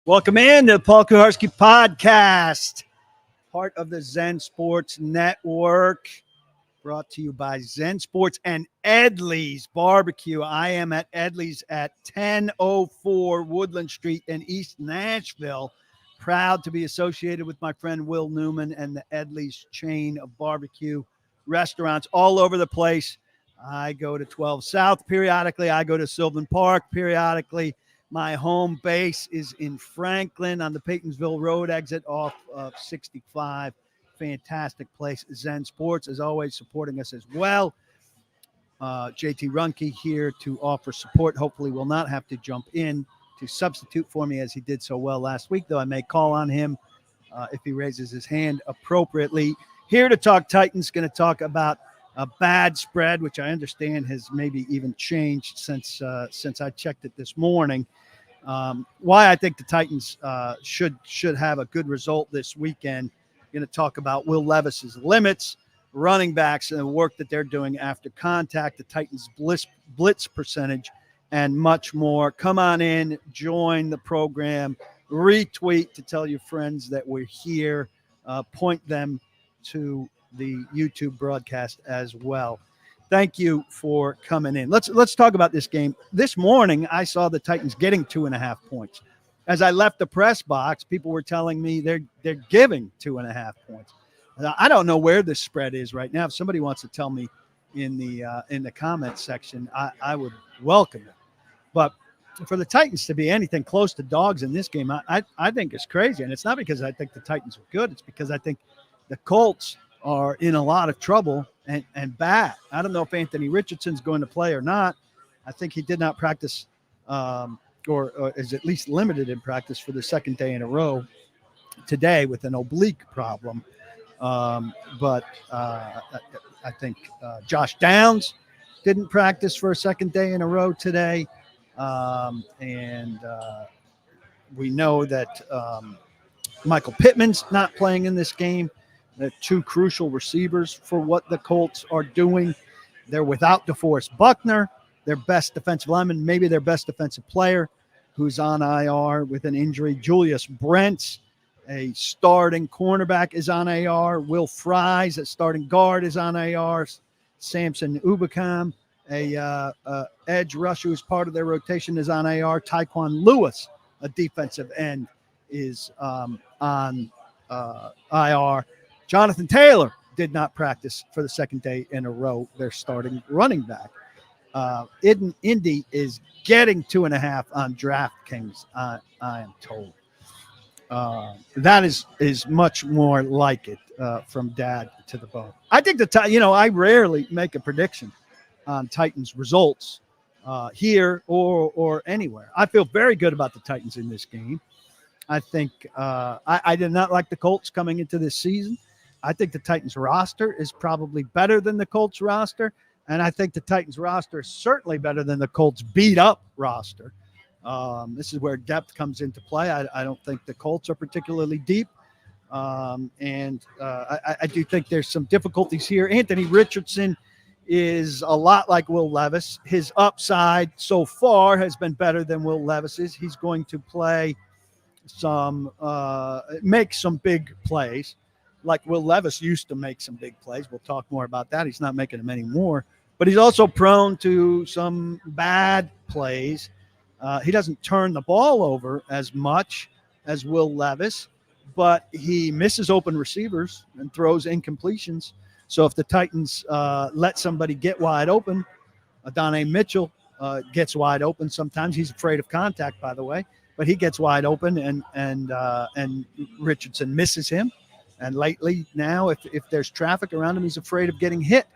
Welcome in to the Paul Kuharsky podcast, part of the ZenSports Network, brought to you by ZenSports and Edley's Barbecue. I am at Edley's at 1004 Woodland Street in East Nashville. Proud to be associated with my friend Will Newman and the Edley's chain of barbecue restaurants all over the place. I go to 12 South periodically. I go to Sylvan Park periodically. My home base is in Franklin on the Paytonsville Road exit off of 65. Fantastic place. ZenSports, as always, supporting us as well. JT Runke here to offer support. Hopefully will not have to jump in to substitute for me as he did so well last week, though I may call on him if he raises his hand appropriately. Here to talk Titans, going to talk about a bad spread, which I understand has maybe even changed since I checked it this morning. Why I think the Titans should have a good result this weekend. Going to talk about Will Levis's limits, running backs, and the work that they're doing after contact, the Titans' blitz percentage, and much more. Come on in, join the program, retweet to tell your friends that we're here, point them to the YouTube broadcast as well. Thank you for coming in. Let's talk about this game. This morning, I saw the Titans getting 2.5 points. As I left the press box, people were telling me they're giving 2.5 points. I don't know where the spread is right now. If somebody wants to tell me in the comments section, I would welcome it. But for the Titans to be anything close to dogs in this game, I think it's crazy. And it's not because I think the Titans are good. It's because I think the Colts are in a lot of trouble and bad. I don't know if Anthony Richardson's going to play or not. I think he did not practice or is at least limited in practice for the second day in a row today with an oblique problem. But I think Josh Downs didn't practice for a second day in a row today. And we know that Michael Pittman's not playing in this game. They're two crucial receivers for what the Colts are doing. They're without DeForest Buckner, their best defensive lineman, maybe their best defensive player, who's on IR with an injury. Julius Brents, a starting cornerback, is on IR. Will Fries, a starting guard, is on IR. Samson Ubakam, a edge rusher who's part of their rotation, is on IR. Tyquan Lewis, a defensive end, is on IR. Jonathan Taylor did not practice for the second day in a row. They're starting running back. Indy is getting 2.5 on DraftKings, I am told. That is much more like it from dad to the bone. I think I rarely make a prediction on Titans results here or anywhere. I feel very good about the Titans in this game. I think I did not like the Colts coming into this season. I think the Titans roster is probably better than the Colts roster. And I think the Titans roster is certainly better than the Colts beat up roster. This is where depth comes into play. I don't think the Colts are particularly deep. I do think there's some difficulties here. Anthony Richardson is a lot like Will Levis. His upside so far has been better than Will Levis's. He's going to play make some big plays, like Will Levis used to make some big plays. We'll talk more about that. He's not making them anymore, but he's also prone to some bad plays. He doesn't turn the ball over as much as Will Levis, but he misses open receivers and throws incompletions. So if the Titans let somebody get wide open, Adonai Mitchell gets wide open sometimes. He's afraid of contact, by the way, but he gets wide open and Richardson misses him. And lately now, if there's traffic around him, he's afraid of getting hit.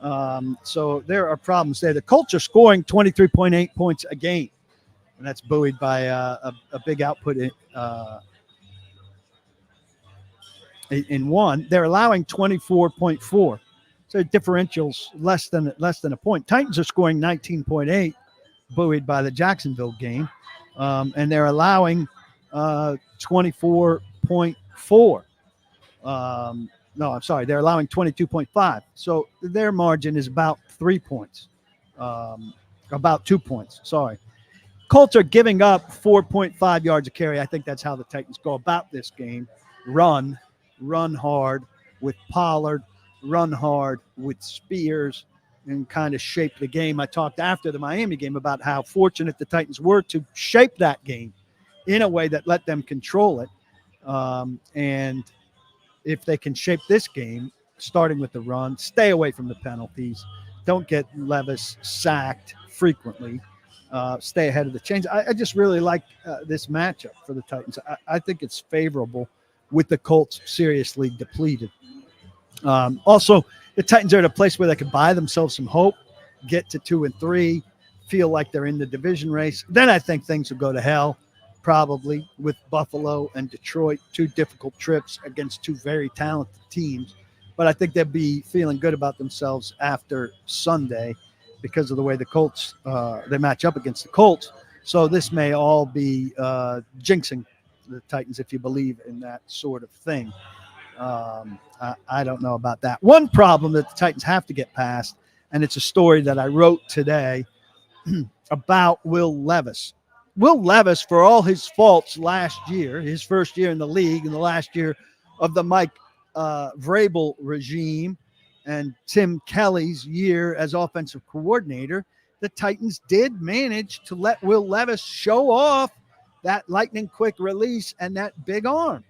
So there are problems there. The Colts are scoring 23.8 points a game, and that's buoyed by a big output in one. They're allowing 24.4. So differentials less than a point. Titans are scoring 19.8, buoyed by the Jacksonville game, and they're allowing 24.4. No, I'm sorry. They're allowing 22.5. So their margin is about 3 points, about 2 points. Sorry. Colts are giving up 4.5 yards a carry. I think that's how the Titans go about this game. Run hard with Pollard, run hard with Spears, and kind of shape the game. I talked after the Miami game about how fortunate the Titans were to shape that game in a way that let them control it. And if they can shape this game, starting with the run, stay away from the penalties, don't get Levis sacked frequently, stay ahead of the chains. I just really like this matchup for the Titans. I think it's favorable with the Colts seriously depleted. Also, the Titans are at a place where they can buy themselves some hope, get to 2-3, feel like they're in the division race. Then I think things will go to hell, probably with Buffalo and Detroit, two difficult trips against two very talented teams. But I think they'll be feeling good about themselves after Sunday because of the way the Colts, they match up against the Colts. So this may all be jinxing the Titans if you believe in that sort of thing. I don't know about that. One problem that the Titans have to get past, and it's a story that I wrote today about Will Levis. Will Levis, for all his faults last year, his first year in the league and the last year of the Mike Vrabel regime and Tim Kelly's year as offensive coordinator, the Titans did manage to let Will Levis show off that lightning quick release and that big arm.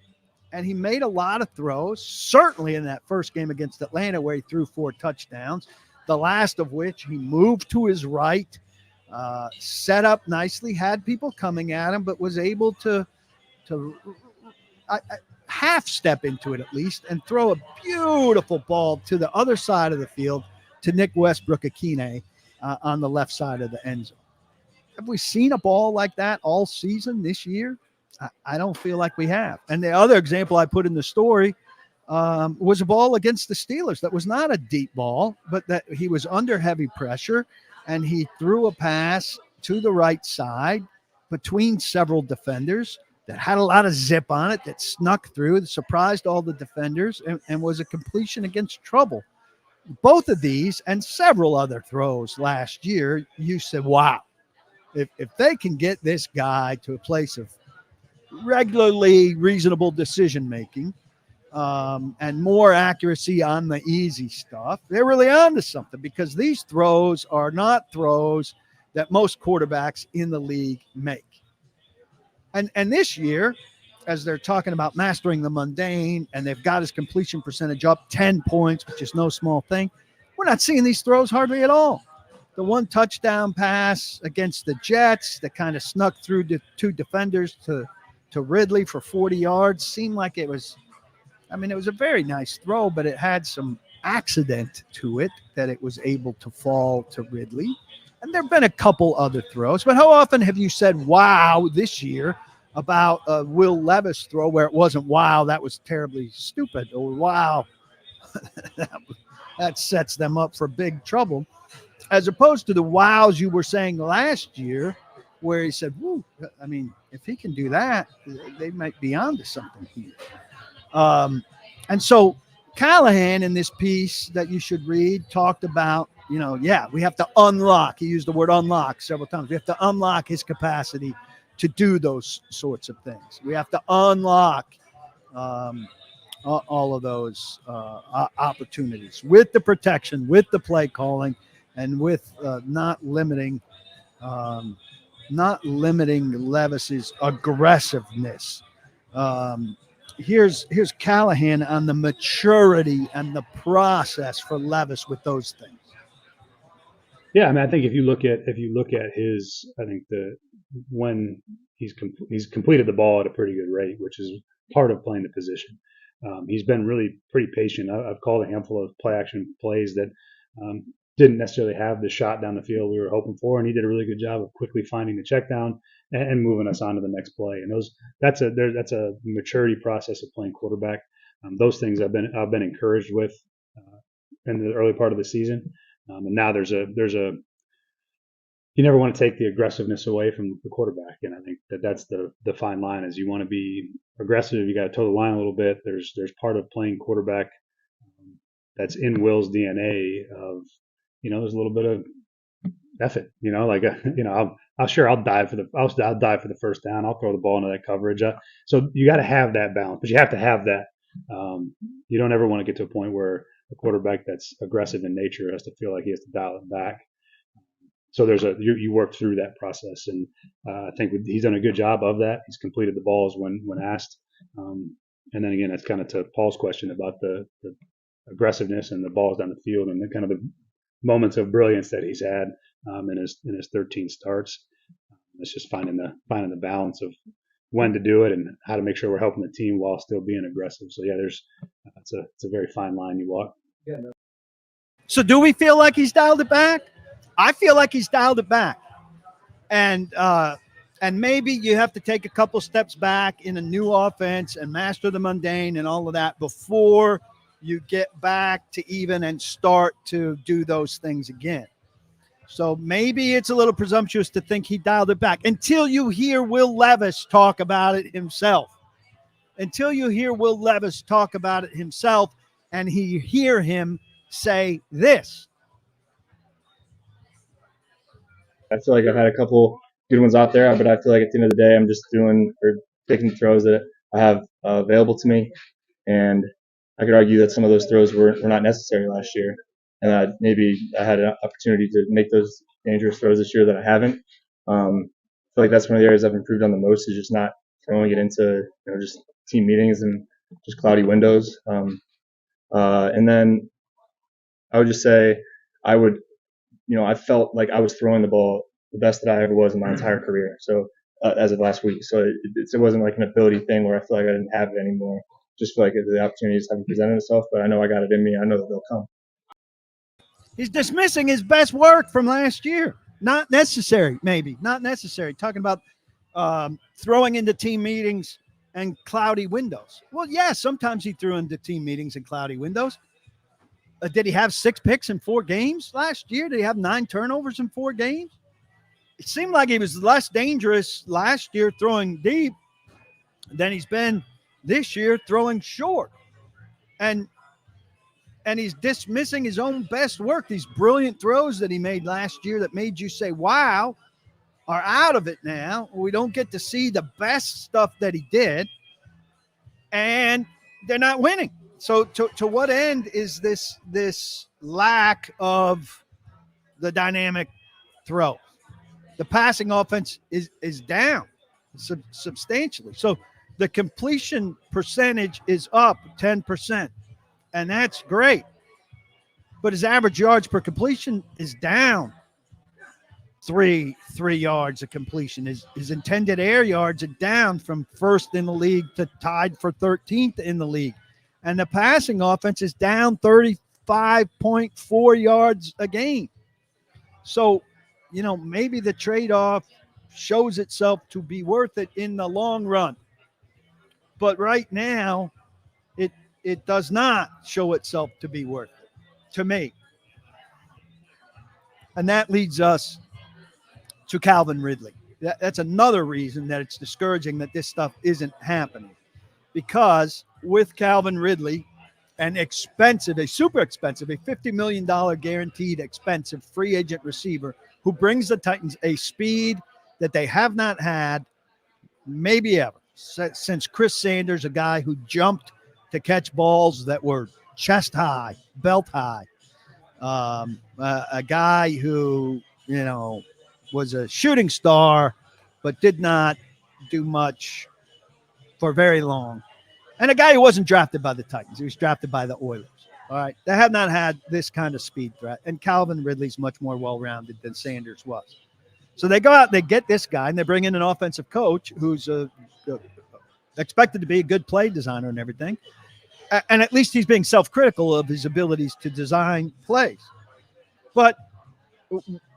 And he made a lot of throws, certainly in that first game against Atlanta where he threw 4 touchdowns, the last of which he moved to his right, set up nicely, had people coming at him, but was able to half step into it at least and throw a beautiful ball to the other side of the field to Nick Westbrook-Akine on the left side of the end zone. Have we seen a ball like that all season this year? I don't feel like we have. And the other example I put in the story was a ball against the Steelers that was not a deep ball, but that he was under heavy pressure, and he threw a pass to the right side between several defenders that had a lot of zip on it, that snuck through, that surprised all the defenders, and was a completion against trouble. Both of these and several other throws last year, you said, wow, if they can get this guy to a place of regularly reasonable decision-making and more accuracy on the easy stuff, they're really on to something, because these throws are not throws that most quarterbacks in the league make. And this year, as they're talking about mastering the mundane, and they've got his completion percentage up 10 points, which is no small thing, we're not seeing these throws hardly at all. The one touchdown pass against the Jets that kind of snuck through the 2 defenders to Ridley for 40 yards seemed like it was a very nice throw, but it had some accident to it that it was able to fall to Ridley. And there have been a couple other throws, but how often have you said, wow, this year about a Will Levis throw where it wasn't, wow, that was terribly stupid, or wow, that sets them up for big trouble, as opposed to the wows you were saying last year where he said, whoo, if he can do that, they might be on to something here. And so Callahan, in this piece that you should read, talked about, we have to unlock. He used the word unlock several times. We have to unlock his capacity to do those sorts of things. We have to unlock all of those opportunities with the protection, with the play calling, and with not limiting Levis's aggressiveness. Here's Callahan on the maturity and the process for Levis with those things. Yeah, I think if you look at his, I think when he's completed the ball at a pretty good rate, which is part of playing the position. He's been really pretty patient. I've called a handful of play action plays that didn't necessarily have the shot down the field we were hoping for, and he did a really good job of quickly finding the check down and moving us on to the next play. And that's a maturity process of playing quarterback. Those things I've been encouraged with in the early part of the season. And now there's a you never want to take the aggressiveness away from the quarterback, and I think that's the fine line. Is you want to be aggressive, you got to toe the line a little bit. There's part of playing quarterback that's in Will's DNA of there's a little bit of F it, like I'll dive for the first down. I'll throw the ball into that coverage. So you got to have that balance, but you have to have that. You don't ever want to get to a point where a quarterback that's aggressive in nature has to feel like he has to dial it back. So you work through that process, and I think he's done a good job of that. He's completed the balls when asked, and then again, that's kind of to Paul's question about the aggressiveness and the balls down the field and the kind of the moments of brilliance that he's had in his 13 starts. It's just finding the balance of when to do it and how to make sure we're helping the team while still being aggressive. So yeah, it's a very fine line you walk. Yeah. So do we feel like he's dialed it back? I feel like he's dialed it back, and maybe you have to take a couple steps back in a new offense and master the mundane and all of that before you get back to even and start to do those things again. So maybe it's a little presumptuous to think he dialed it back until you hear Will Levis talk about it himself. Until you hear Will Levis talk about it himself and you hear him say this. I feel like I've had a couple good ones out there, but I feel like at the end of the day, I'm just taking throws that I have available to me. And I could argue that some of those throws were not necessary last year. And maybe I had an opportunity to make those dangerous throws this year that I haven't. I feel like that's one of the areas I've improved on the most, is just not throwing it into just team meetings and just cloudy windows. And then I would just say I felt like I was throwing the ball the best that I ever was in my entire career. So as of last week, so it wasn't like an ability thing where I feel like I didn't have it anymore. Just feel like the opportunities haven't presented itself, but I know I got it in me. I know that they'll come. He's dismissing his best work from last year. Not necessary, maybe. Not necessary. Talking about throwing into team meetings and cloudy windows. Well, yeah, sometimes he threw into team meetings and cloudy windows. Did he have 6 picks in 4 games last year? Did he have 9 turnovers in 4 games? It seemed like he was less dangerous last year throwing deep than he's been this year throwing short. And he's dismissing his own best work. These brilliant throws that he made last year that made you say, wow, are out of it now. We don't get to see the best stuff that he did. And they're not winning. So to what end is this lack of the dynamic throw? The passing offense is down substantially. So the completion percentage is up 10%, and that's great. But his average yards per completion is down three yards of completion. His intended air yards are down from first in the league to tied for 13th in the league. And the passing offense is down 35.4 yards a game. So, maybe the trade-off shows itself to be worth it in the long run. But right now, it does not show itself to be worth it, to me. And that leads us to Calvin Ridley. That's another reason that it's discouraging that this stuff isn't happening. Because with Calvin Ridley, a super expensive, a $50 million guaranteed expensive free agent receiver who brings the Titans a speed that they have not had maybe ever since Chris Sanders, a guy who jumped to catch balls that were chest high, belt high. A guy who, was a shooting star, but did not do much for very long. And a guy who wasn't drafted by the Titans. He was drafted by the Oilers. All right. They have not had this kind of speed threat. And Calvin Ridley's much more well-rounded than Sanders was. So they go out, they get this guy, and they bring in an offensive coach who's expected to be a good play designer and everything. And at least he's being self-critical of his abilities to design plays. But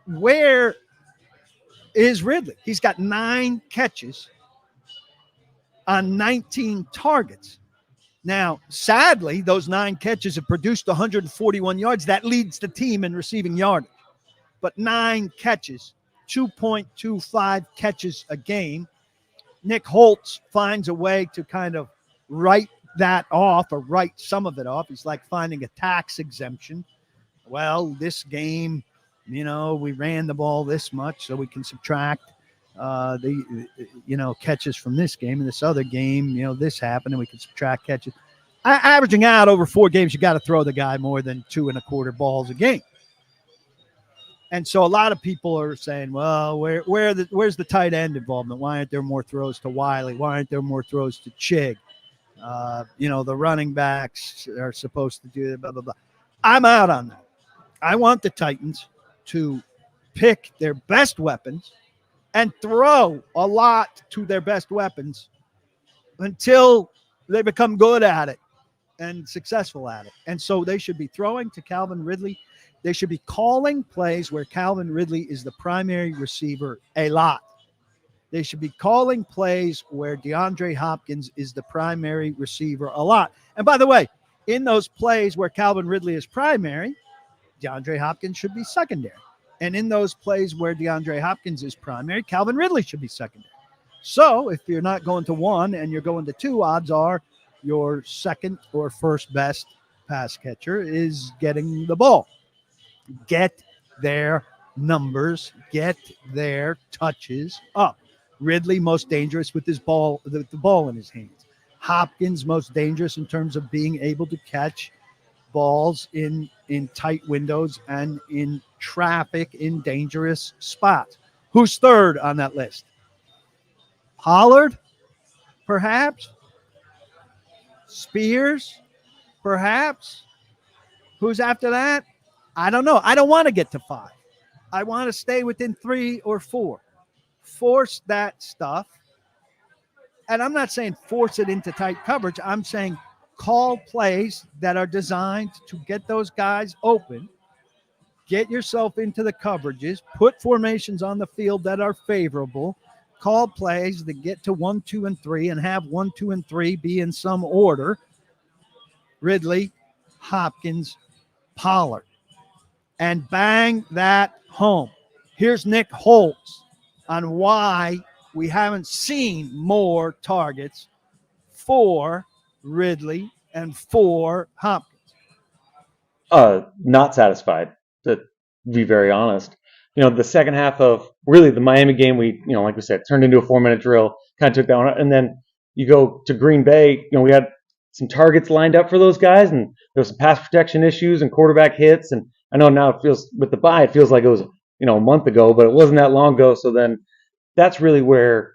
where is Ridley? He's got 9 catches on 19 targets. Now, sadly, those 9 catches have produced 141 yards. That leads the team in receiving yardage. But 9 catches, 2.25 catches a game. Nick Holtz finds a way to kind of write that off or write some of it off. He's like finding a tax exemption. Well, this game, We ran the ball this much, so we can subtract the catches from this game. And this other game, this happened, and we can subtract catches. Averaging out over 4 games, you got to throw the guy more than 2.25 balls a game. And so a lot of people are saying, well, where's the tight end involvement? Why aren't there more throws to Wiley? Why aren't there more throws to Chig? The running backs are supposed to do blah, blah, blah. I'm out on that. I want the Titans to pick their best weapons and throw a lot to their best weapons until they become good at it and successful at it. And so they should be throwing to Calvin Ridley. They should be calling plays where Calvin Ridley is the primary receiver a lot. They should be calling plays where DeAndre Hopkins is the primary receiver a lot. And by the way, in those plays where Calvin Ridley is primary, DeAndre Hopkins should be secondary. And in those plays where DeAndre Hopkins is primary, Calvin Ridley should be secondary. So if you're not going to 1 and you're going to 2, odds are your second or first best pass catcher is getting the ball. Get their numbers, get their touches up. Ridley most dangerous with his ball, the ball in his hands. Hopkins most dangerous in terms of being able to catch balls in tight windows and in traffic in dangerous spots. Who's third on that list? Pollard, perhaps? Spears, perhaps? Who's after that? I don't know. I don't want to get to 5. I want to stay within 3 or 4. Force that stuff. And I'm not saying force it into tight coverage. I'm saying call plays that are designed to get those guys open. Get yourself into the coverages. Put formations on the field that are favorable. Call plays that get to 1, 2, and 3 and have 1, 2, and 3 be in some order. Ridley, Hopkins, Pollard. And bang that home. Here's Nick Holtz on why we haven't seen more targets for Ridley and for Hopkins. Not satisfied, to be very honest. The second half of really the Miami game, we, like we said, turned into a 4-minute drill, kind of took that one. And then you go to Green Bay, we had some targets lined up for those guys, and there was some pass protection issues and quarterback hits. And I know now it feels, with the bye, it feels like it was, a month ago, but it wasn't that long ago. So then that's really where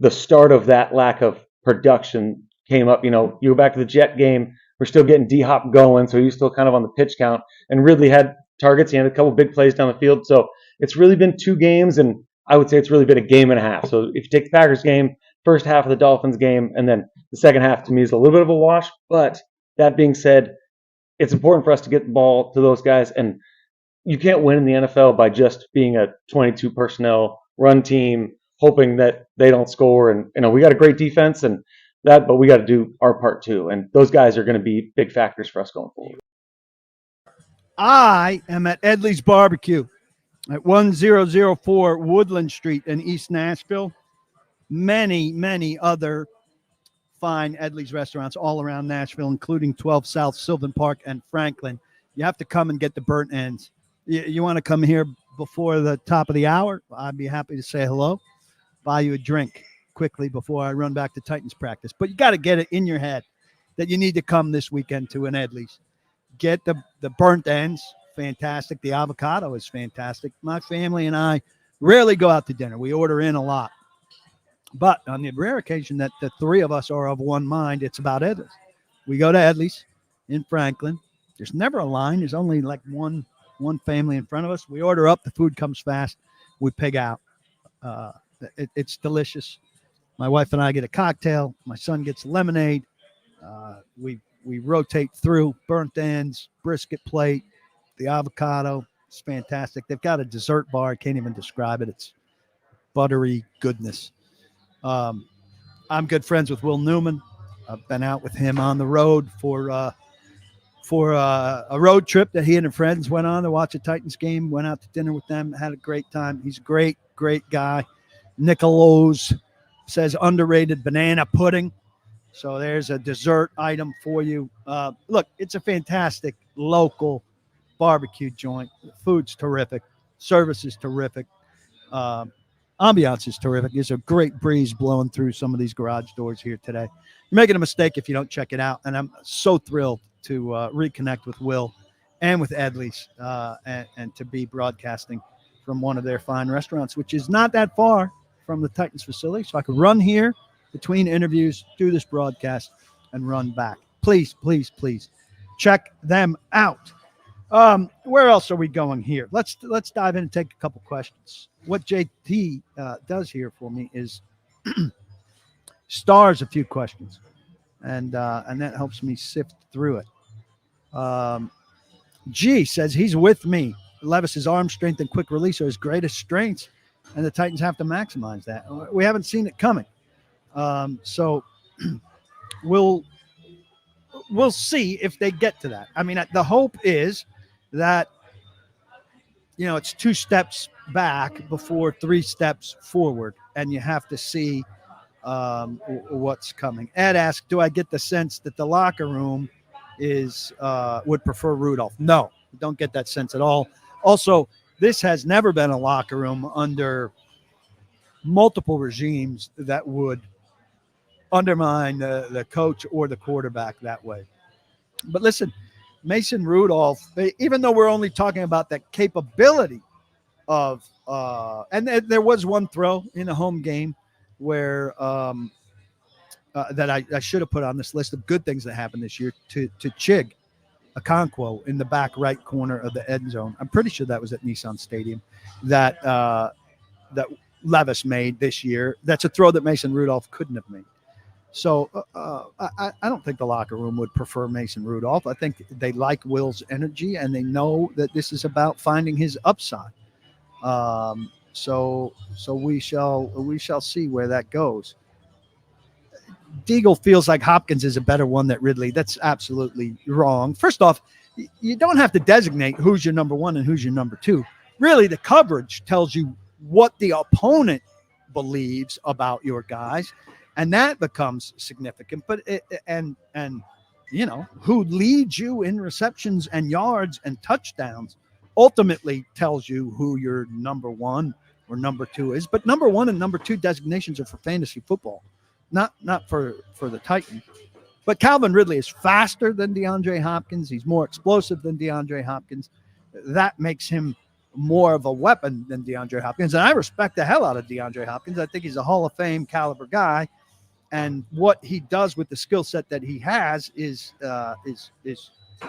the start of that lack of production came up. You go back to the Jet game, we're still getting D-Hop going, so he was still kind of on the pitch count, and Ridley had targets. He had a couple big plays down the field. So it's really been 2 games, and I would say it's really been a game and a half. So if you take the Packers game, first half of the Dolphins game, and then the second half to me is a little bit of a wash. But that being said, it's important for us to get the ball to those guys, and you can't win in the NFL by just being a 22 personnel run team, hoping that they don't score. And we got a great defense and that, but we got to do our part too. And those guys are going to be big factors for us going forward. I am at Edley's Barbecue at 1004 Woodland Street in East Nashville. Many, many other fine Edley's restaurants all around Nashville, including 12 South Sylvan Park and Franklin. You have to come and get the burnt ends. You want to come here before the top of the hour? I'd be happy to say hello, buy you a drink quickly before I run back to Titans practice. But you got to get it in your head that you need to come this weekend to an Edley's. Get the burnt ends, fantastic. The avocado is fantastic. My family and I rarely go out to dinner. We order in a lot. But on the rare occasion that the 3 of us are of one mind, it's about Edley's. We go to Edley's in Franklin. There's never a line. There's only like one family in front of us. We order up. The food comes fast. We pig out. It's delicious. My wife and I get a cocktail. My son gets lemonade. We rotate through burnt ends, brisket plate, the avocado. It's fantastic. They've got a dessert bar. I can't even describe it. It's buttery goodness. I'm good friends with Will Newman. I've been out with him on the road for a road trip that he and his friends went on to watch a Titans game. Went out to dinner with them. Had a great time. He's a great, great guy. Nicolos says underrated banana pudding. So there's a dessert item for you. Look, it's a fantastic local barbecue joint. The food's terrific. Service is terrific. Ambiance is terrific. There's a great breeze blowing through some of these garage doors here today. You're making a mistake if you don't check it out. And I'm so thrilled to reconnect with Will and with Edley's and to be broadcasting from one of their fine restaurants, which is not that far from the Titans facility. So I could run here between interviews, do this broadcast, and run back. Please, please, please check them out. Where else are we going here? Let's dive in and take a couple questions. What JT does here for me is stars a few questions, and that helps me sift through it. G says he's with me. Levis's arm strength and quick release are his greatest strengths, and the Titans have to maximize that. We haven't seen it coming, so we'll see if they get to that. I mean, the hope is that, you know, it's 2 steps back before 3 steps forward, and you have to see what's coming. Ed asked, do I get the sense that the locker room would prefer Rudolph? No, don't get that sense at all. Also, this has never been a locker room under multiple regimes that would undermine the coach or the quarterback that way. But listen, Mason Rudolph, even though we're only talking about the capability of and there was one throw in a home game where that I should have put on this list of good things that happened this year to Chig Okonkwo in the back right corner of the end zone. I'm pretty sure that was at Nissan Stadium that Levis made this year. That's a throw that Mason Rudolph couldn't have made. So I don't think the locker room would prefer Mason Rudolph. I think they like Will's energy, and they know that this is about finding his upside. So we shall see where that goes. Deagle feels like Hopkins is a better one than Ridley. That's absolutely wrong. First off, you don't have to designate who's your number 1 and who's your number 2. Really, the coverage tells you what the opponent believes about your guys, and that becomes significant. But and you know, who leads you in receptions and yards and touchdowns ultimately tells you who your number 1 or number 2 is. But number 1 and number 2 designations are for fantasy football, not for the Titans. But Calvin Ridley is faster than DeAndre Hopkins. He's more explosive than DeAndre Hopkins. That makes him more of a weapon than DeAndre Hopkins. And I respect the hell out of DeAndre Hopkins. I think he's a Hall of Fame caliber guy. And what he does with the skill set that he has is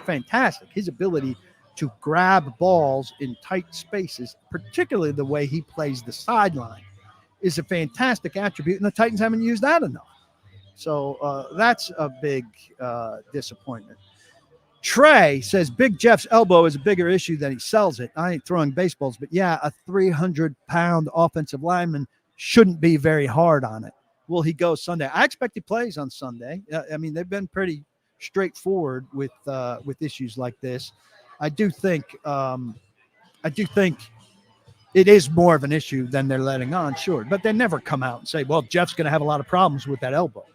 fantastic. His ability to grab balls in tight spaces, particularly the way he plays the sideline, is a fantastic attribute, and the Titans haven't used that enough. So that's a big disappointment. Trey says Big Jeff's elbow is a bigger issue than he sells it. I ain't throwing baseballs, but yeah, a 300-pound offensive lineman shouldn't be very hard on it. Will he go Sunday? I expect he plays on Sunday. I mean, they've been pretty straightforward with issues like this. I do think it is more of an issue than they're letting on, sure. But they never come out and say, well, Jeff's going to have a lot of problems with that elbow.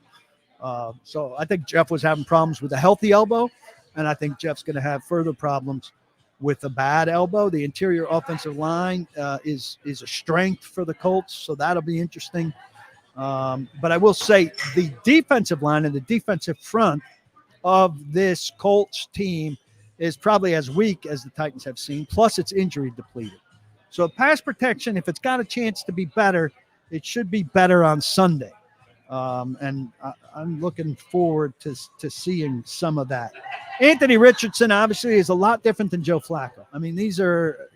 So I think Jeff was having problems with a healthy elbow, and I think Jeff's going to have further problems with a bad elbow. The interior offensive line is a strength for the Colts, so that'll be interesting. But I will say the defensive line and the defensive front of this Colts team is probably as weak as the Titans have seen, plus it's injury depleted. So pass protection, if it's got a chance to be better, it should be better on Sunday. And I'm looking forward to seeing some of that. Anthony Richardson obviously is a lot different than Joe Flacco. I mean, these are,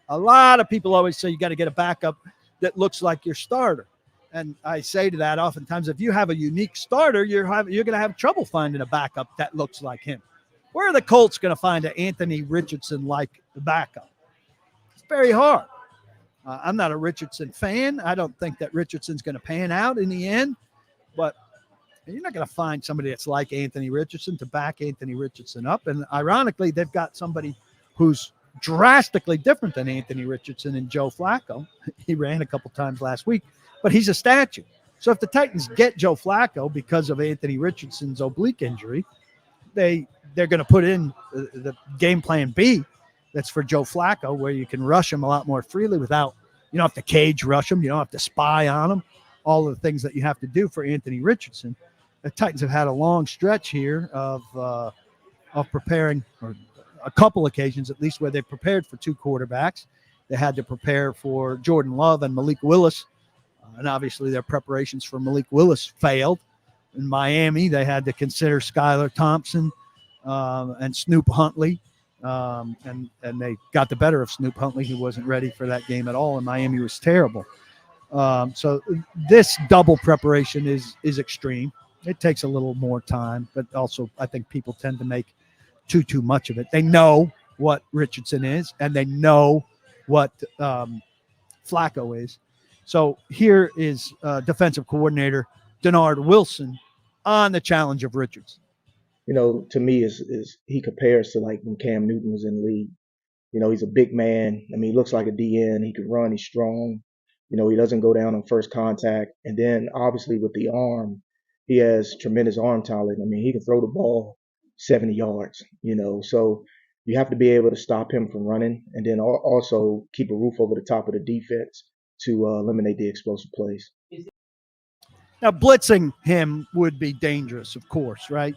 a lot of people always say you got to get a backup that looks like your starter. And I say to that oftentimes, if you have a unique starter, you're going to have trouble finding a backup that looks like him. Where are the Colts going to find an Anthony Richardson-like backup? It's very hard. I'm not a Richardson fan. I don't think that Richardson's going to pan out in the end. But you're not going to find somebody that's like Anthony Richardson to back Anthony Richardson up. And ironically, they've got somebody who's drastically different than Anthony Richardson and Joe Flacco. He ran a couple times last week, but he's a statue. So if the Titans get Joe Flacco because of Anthony Richardson's oblique injury, they're going to put in the game plan B that's for Joe Flacco, where you can rush him a lot more freely without, you don't have to cage rush him. You don't have to spy on him. All of the things that you have to do for Anthony Richardson. The Titans have had a long stretch here of preparing, or a couple occasions at least, where they prepared for two quarterbacks. They had to prepare for Jordan Love and Malik Willis, and obviously their preparations for Malik Willis failed. In Miami, they had to consider Skylar Thompson and Snoop Huntley, and they got the better of Snoop Huntley, who wasn't ready for that game at all, and Miami was terrible. So this double preparation is extreme. It takes a little more time, but also I think people tend to make too much of it. They know what Richardson is, and they know what Flacco is. So here is defensive coordinator Denard Wilson on the challenge of Richardson. To me, is he compares to like when Cam Newton was in the league. He's a big man. I mean, he looks like a DN. He can run. He's strong. He doesn't go down on first contact. And then obviously with the arm, he has tremendous arm talent. I mean, he can throw the ball 70 yards, so you have to be able to stop him from running, and then also keep a roof over the top of the defense to eliminate the explosive plays. Now, blitzing him would be dangerous, of course, right?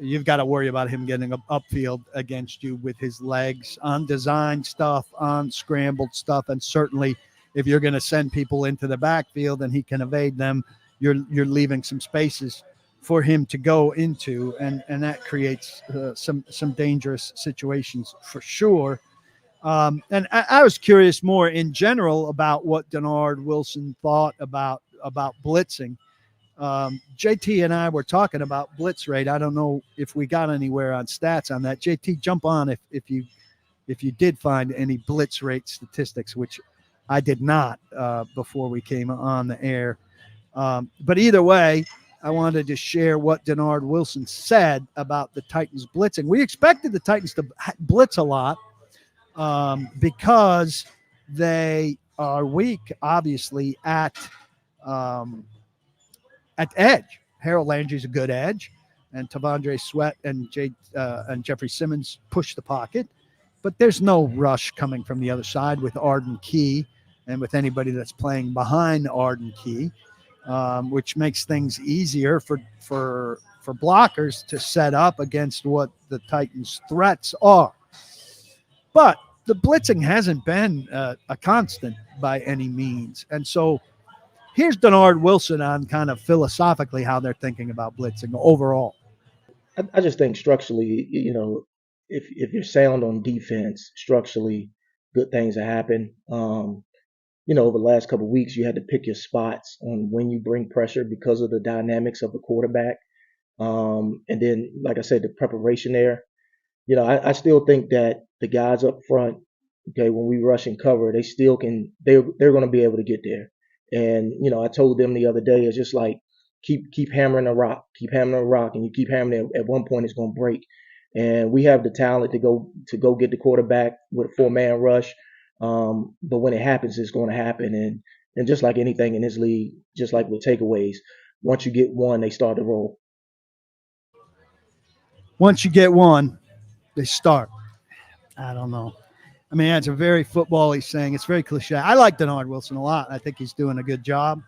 You've got to worry about him getting upfield against you with his legs on design stuff, on scrambled stuff, and certainly if you're going to send people into the backfield and he can evade them, you're leaving some spaces for him to go into, and that creates some dangerous situations for sure. And I was curious more in general about what Denard Wilson thought about blitzing. JT and I were talking about blitz rate. I don't know if we got anywhere on stats on that. JT, jump on if you did find any blitz rate statistics, which I did not before we came on the air. But either way, I wanted to share what Denard Wilson said about the Titans blitzing. We expected the Titans to blitz a lot because they are weak, obviously, at edge. Harold Landry's a good edge, and Tavondre Sweat and Jeffrey Simmons push the pocket. But there's no rush coming from the other side with Arden Key and with anybody that's playing behind Arden Key. Which makes things easier for blockers to set up against what the Titans' threats are. But the blitzing hasn't been a constant by any means. And so here's Denard Wilson on kind of philosophically how they're thinking about blitzing overall. I just think structurally, if you're sound on defense, structurally, good things will happen. Over the last couple of weeks, you had to pick your spots on when you bring pressure because of the dynamics of the quarterback. And then, like I said, the preparation there. I still think that the guys up front, okay, when we rush and cover, they still can. They're going to be able to get there. And I told them the other day, it's just like keep hammering the rock, and you keep hammering it. At one point, it's going to break. And we have the talent to go get the quarterback with a 4-man rush. But when it happens, it's going to happen. And just like anything in this league, just like with takeaways, once you get one, they start to roll. Once you get one, they start. I don't know. I mean, that's a very football-y saying. It's very cliche. I like Denard Wilson a lot. I think he's doing a good job.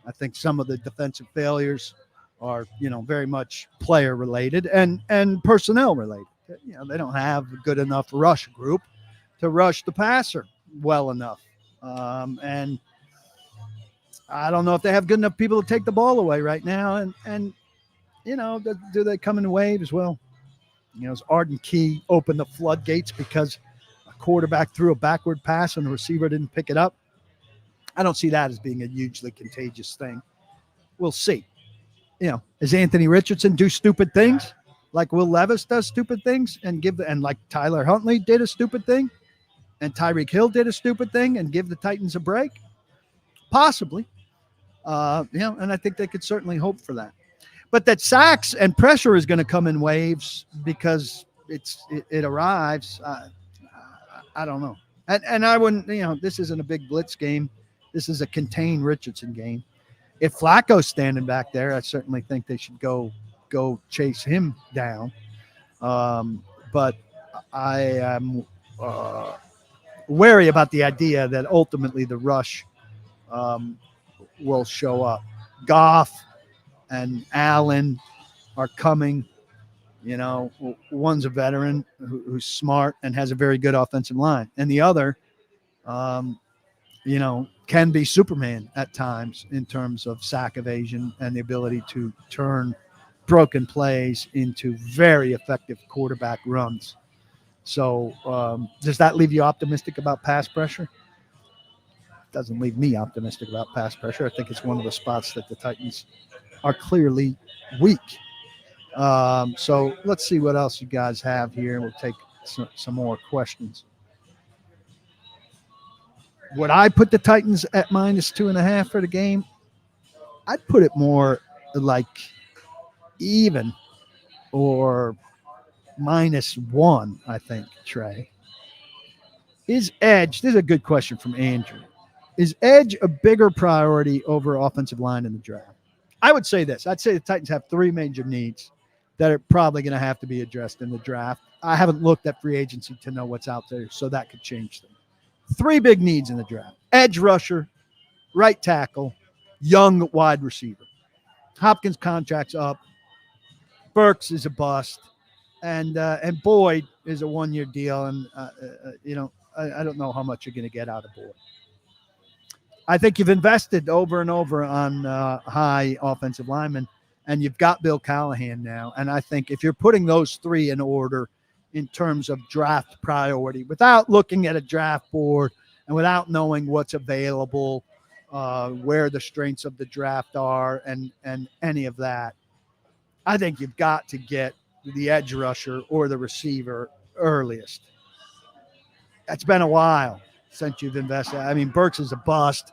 I think some of the defensive failures are, very much player-related and personnel-related. They don't have a good enough rush group to rush the passer well enough. And I don't know if they have good enough people to take the ball away right now. And do they come in waves? Well, as Arden Key opened the floodgates because a quarterback threw a backward pass and the receiver didn't pick it up. I don't see that as being a hugely contagious thing. We'll see. Does Anthony Richardson do stupid things like Will Levis does stupid things and like Tyler Huntley did a stupid thing? And Tyreek Hill did a stupid thing and give the Titans a break? Possibly. And I think they could certainly hope for that. But that sacks and pressure is going to come in waves because it arrives. I don't know. And I wouldn't, this isn't a big blitz game. This is a contained Richardson game. If Flacco's standing back there, I certainly think they should go chase him down. But I am wary about the idea that ultimately the rush will show up. Goff and Allen are coming. You know, one's a veteran who's smart and has a very good offensive line, and the other, can be Superman at times in terms of sack evasion and the ability to turn broken plays into very effective quarterback runs. So, does that leave you optimistic about pass pressure? Doesn't leave me optimistic about pass pressure. I think it's one of the spots that the Titans are clearly weak. So let's see what else you guys have here. We'll take some more questions. Would I put the Titans at -2.5 for the game? I'd put it more like even or -1, I think, Trey. Is edge, this is a good question from Andrew. Is edge a bigger priority over offensive line in the draft? I would say this. I'd say the Titans have 3 major needs that are probably going to have to be addressed in the draft. I haven't looked at free agency to know what's out there, so that could change them. 3 big needs in the draft: edge rusher, right tackle, young wide receiver. Hopkins' contract's up. Burks is a bust. And Boyd is a 1-year deal. And, I don't know how much you're going to get out of Boyd. I think you've invested over and over on high offensive linemen, and you've got Bill Callahan now. And I think if you're putting those 3 in order in terms of draft priority, without looking at a draft board and without knowing what's available, where the strengths of the draft are, and any of that, I think you've got to get the edge rusher or the receiver earliest. It's been a while since you've invested. I mean, Burks is a bust,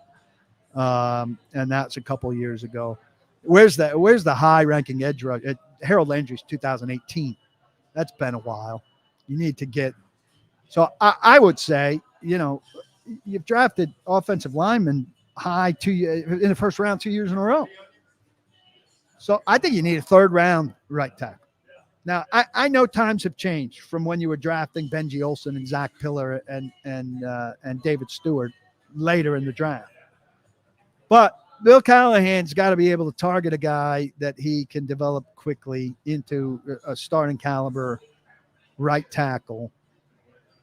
and that's a couple of years ago. Where's the high-ranking edge rusher? Harold Landry's 2018. That's been a while. You need to get – so I would say, you've drafted offensive linemen high in the first round 2 years in a row. So I think you need a 3rd-round right tackle. Now, I know times have changed from when you were drafting Benji Olsen and Zach Pillar and David Stewart later in the draft. But Bill Callahan's got to be able to target a guy that he can develop quickly into a starting caliber right tackle.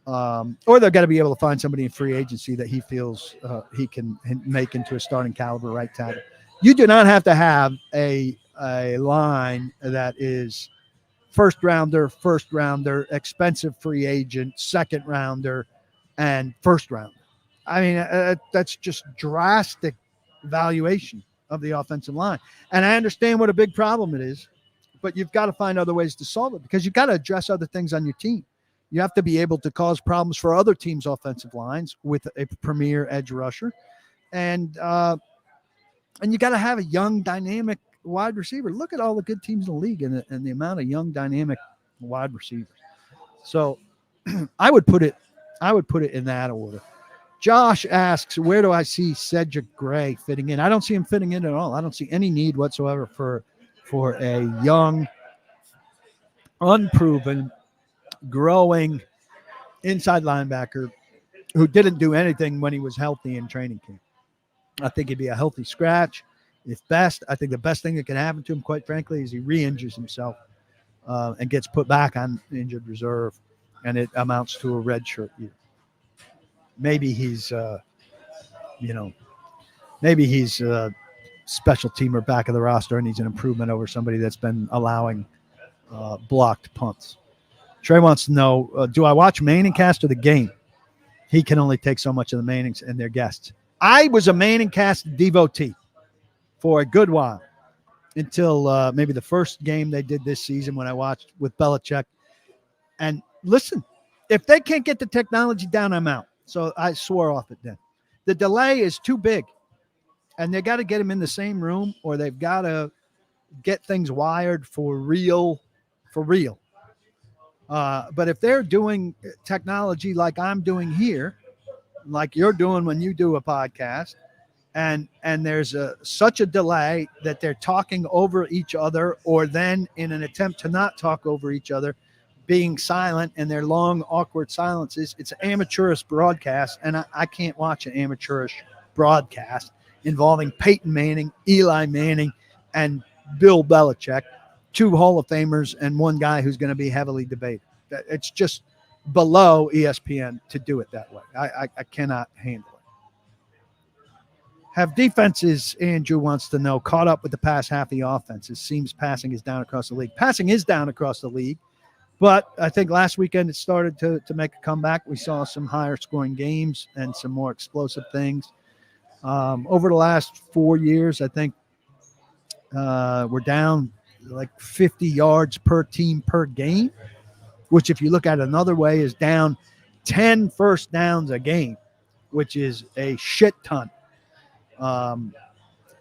Or they're got to be able to find somebody in free agency that he feels he can make into a starting caliber right tackle. You do not have to have a line that is first rounder, expensive free agent, second rounder, and first rounder. I mean, that's just drastic valuation of the offensive line. And I understand what a big problem it is, but you've got to find other ways to solve it because you've got to address other things on your team. You have to be able to cause problems for other teams' offensive lines with a premier edge rusher. And you got to have a young, dynamic wide receiver. Look at all the good teams in the league and the amount of young, dynamic wide receivers. So I would put it in that order. Josh asks, where do I see Cedric Gray fitting in? I don't see him fitting in at all. I don't see any need whatsoever for a young, unproven, growing inside linebacker who didn't do anything when he was healthy in training camp. I think he'd be a healthy scratch. If best, I think the best thing that can happen to him, quite frankly, is he re-injures himself and gets put back on injured reserve, and it amounts to a redshirt year. Maybe he's, special teamer back of the roster, and he's an improvement over somebody that's been allowing blocked punts. Trey wants to know, do I watch Manning cast or the game? He can only take so much of the Mannings and their guests. I was a Manning cast devotee for a good while until maybe the first game they did this season when I watched with Belichick. And listen, if they can't get the technology down, I'm out. So I swore off it then. The delay is too big, and they got to get them in the same room, or they've got to get things wired for real. But if they're doing technology like I'm doing here, like you're doing when you do a podcast, and there's such a delay that they're talking over each other, or then in an attempt to not talk over each other, being silent and their long, awkward silences. It's an amateurish broadcast, and I can't watch an amateurish broadcast involving Peyton Manning, Eli Manning, and Bill Belichick, 2 Hall of Famers and one guy who's going to be heavily debated. It's just below ESPN to do it that way. I cannot handle it. Have defenses, Andrew wants to know, caught up with the past half of the offense? It seems passing is down across the league. Passing is down across the league, but I think last weekend it started to make a comeback. We saw some higher scoring games and some more explosive things. Over the last 4 years, I think we're down like 50 yards per team per game, which if you look at it another way is down 10 first downs a game, which is a shit ton.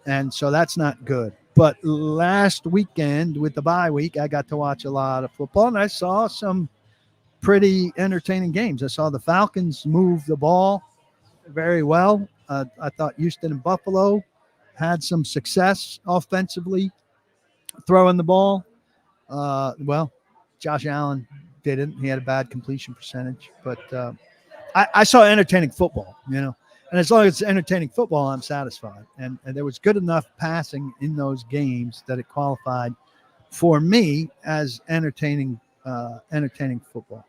And so that's not good. But last weekend with the bye week, I got to watch a lot of football, and I saw some pretty entertaining games. I saw the Falcons move the ball very well. I thought Houston and Buffalo had some success offensively throwing the ball. Well, Josh Allen didn't. He had a bad completion percentage. But I saw entertaining football, And as long as it's entertaining football, I'm satisfied. And there was good enough passing in those games that it qualified for me as entertaining football.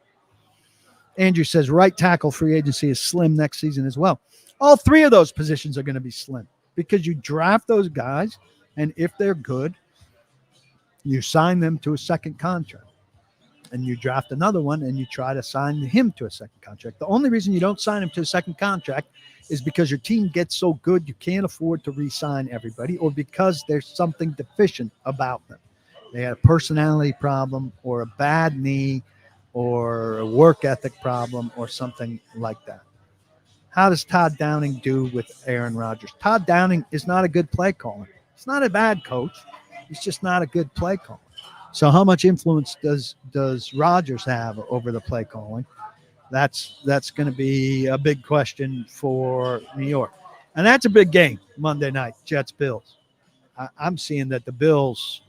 Andrew says right tackle free agency is slim next season as well. All 3 of those positions are going to be slim because you draft those guys, and if they're good, you sign them to a second contract. And you draft another one and you try to sign him to a second contract. The only reason you don't sign him to a second contract is because your team gets so good you can't afford to re-sign everybody, or because there's something deficient about them. They had a personality problem or a bad knee or a work ethic problem or something like that. How does Todd Downing do with Aaron Rodgers? Todd Downing is not a good play caller. He's not a bad coach. He's just not a good play caller. So how much influence does Rodgers have over the play calling? That's going to be a big question for New York. And that's a big game Monday night, Jets-Bills. I'm seeing that the Bills,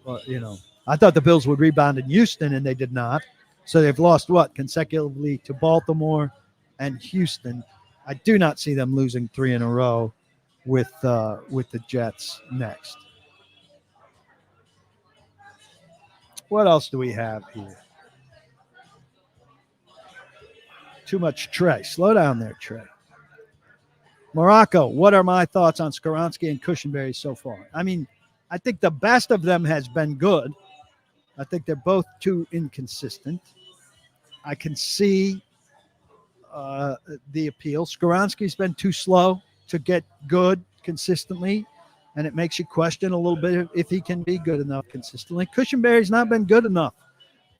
I thought the Bills would rebound in Houston, and they did not. So they've lost, consecutively to Baltimore and Houston. I do not see them losing 3 in a row with the Jets next. What else do we have here? Too much Trey. Slow down there, Trey. Morocco, what are my thoughts on Skoronski and Cushenberry so far? I mean, I think the best of them has been good. I think they're both too inconsistent. I can see the appeal. Skoronski's been too slow to get good consistently, and it makes you question a little bit if he can be good enough consistently. Cushenberry's not been good enough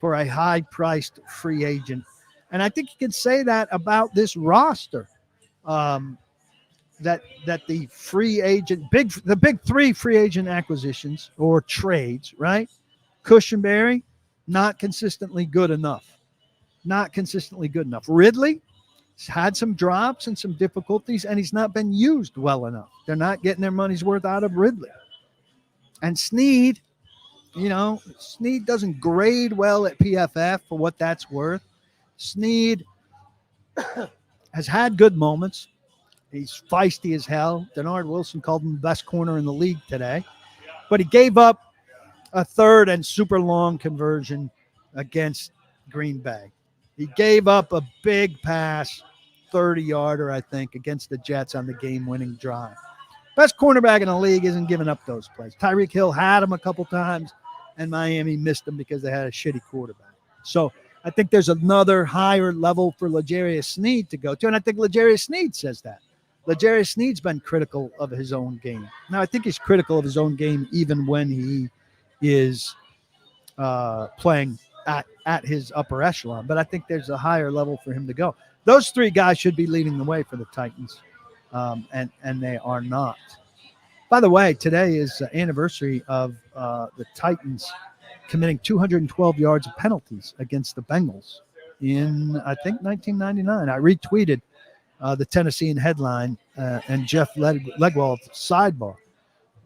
for a high-priced free agent. And I think you can say that about this roster, that the free agent, the big 3 free agent acquisitions or trades, right? Cushenberry, not consistently good enough. Not consistently good enough. Ridley, he's had some drops and some difficulties, and he's not been used well enough. They're not getting their money's worth out of Ridley. And Snead, Snead doesn't grade well at PFF for what that's worth. Snead has had good moments. He's feisty as hell. Denard Wilson called him the best corner in the league today. But he gave up a 3rd and super long conversion against Green Bay. He gave up a big pass, 30-yarder, I think, against the Jets on the game-winning drive. Best cornerback in the league isn't giving up those plays. Tyreek Hill had him a couple times, and Miami missed him because they had a shitty quarterback. So I think there's another higher level for L'Jarius Sneed to go to, and I think L'Jarius Sneed says that. L'Jarius Sneed's been critical of his own game. Now, I think he's critical of his own game even when he is playing at his upper echelon, but I think there's a higher level for him to go. Those 3 guys should be leading the way for the Titans, and they are not. By the way, today is the anniversary of the Titans committing 212 yards of penalties against the Bengals in, I think, 1999. I retweeted the Tennessean headline and Jeff Legwald's sidebar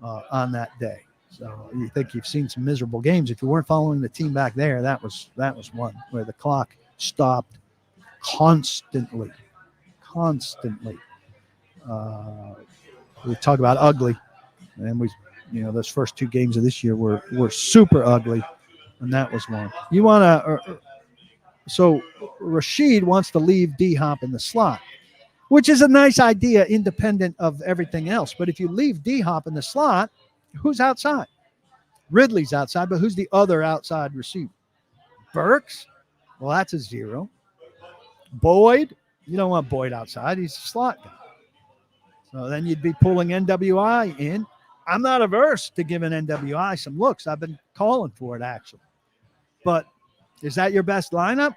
on that day. So you think you've seen some miserable games. If you weren't following the team back there, that was one where the clock stopped constantly. We talk about ugly, and those first two games of this year were super ugly, and that was one. You want to so Rashid wants to leave D-Hop in the slot, which is a nice idea independent of everything else. But if you leave D-Hop in the slot, who's outside? Ridley's outside, but who's the other outside receiver? Burks? Well, that's a zero. Boyd? You don't want Boyd outside. He's a slot guy. So then you'd be pulling NWI in. I'm not averse to giving NWI some looks. I've been calling for it, actually. But is that your best lineup?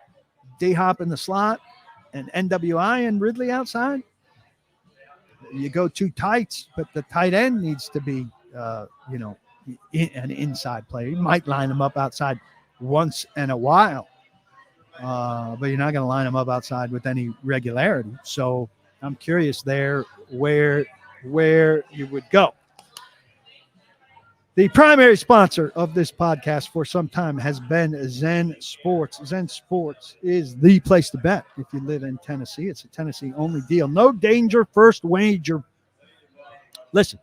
D-Hop in the slot and NWI and Ridley outside? You go two tights, but the tight end needs to be, an inside player. You might line him up outside once in a while, but you're not going to line him up outside with any regularity. So I'm curious there where you would go. The primary sponsor of this podcast for some time has been ZenSports. ZenSports is the place to bet if you live in Tennessee. It's a Tennessee-only deal. No danger, first wager. Listen,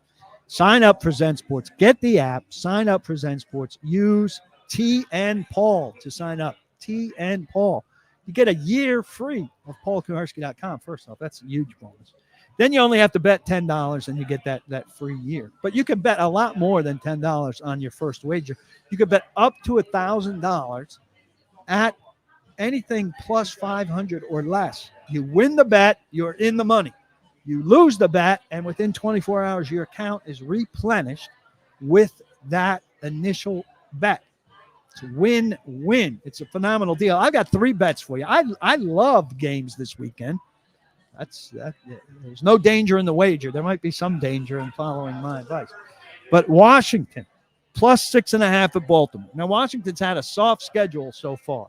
sign up for ZenSports. Get the app. Sign up for ZenSports. Use TN Paul to sign up. TN Paul. You get a year free of paulkuharsky.com. First off, that's a huge bonus. Then you only have to bet $10 and you get that free year. But you can bet a lot more than $10 on your first wager. You can bet up to $1,000 at anything plus 500 or less. You win the bet, you're in the money. You lose the bet, and within 24 hours, your account is replenished with that initial bet. It's a win-win. It's a phenomenal deal. I've got 3 bets for you. I love games this weekend. There's no danger in the wager. There might be some danger in following my advice. But Washington, plus 6.5 at Baltimore. Now, Washington's had a soft schedule so far,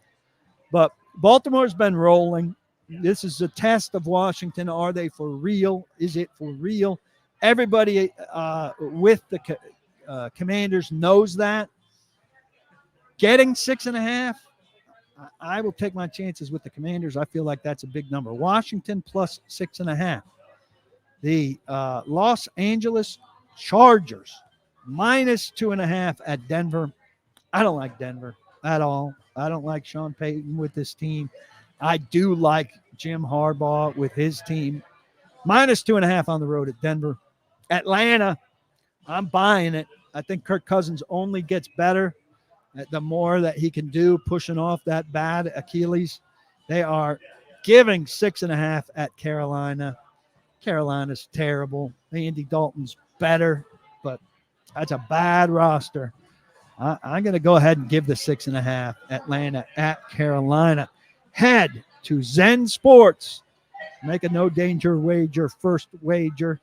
but Baltimore's been rolling. This is a test of Washington. Are they for real? Is it for real? Everybody with the Commanders knows that. Getting 6.5, I will take my chances with the Commanders. I feel like that's a big number. Washington plus 6.5. The Los Angeles Chargers minus 2.5 at Denver. I don't like Denver at all. I don't like Sean Payton with this team. I do like Jim Harbaugh with his team. Minus 2.5 on the road at Denver. Atlanta, I'm buying it. I think Kirk Cousins only gets better the more that he can do pushing off that bad Achilles. They are giving 6.5 at Carolina. Carolina's terrible. Andy Dalton's better, but that's a bad roster. I'm going to go ahead and give the 6.5. Atlanta at Carolina. Head to ZenSports. Make a no danger wager, first wager.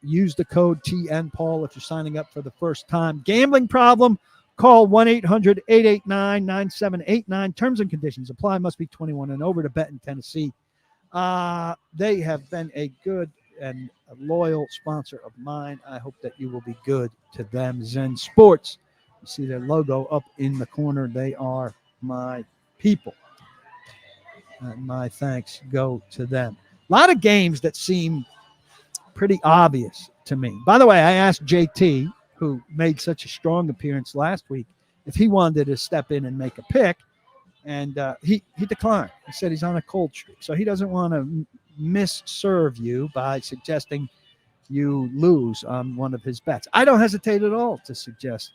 Use the code TNPaul if you're signing up for the first time. Gambling problem? Call 1-800-889-9789. Terms and conditions apply. Must be 21 and over to bet in Tennessee. They have been a good and a loyal sponsor of mine. I hope that you will be good to them. ZenSports. You see their logo up in the corner. They are my people. And my thanks go to them. A lot of games that seem pretty obvious to me. By the way, I asked JT, who made such a strong appearance last week, if he wanted to step in and make a pick, and he declined. He said he's on a cold streak, so he doesn't want to misserve you by suggesting you lose on one of his bets. I don't hesitate at all to suggest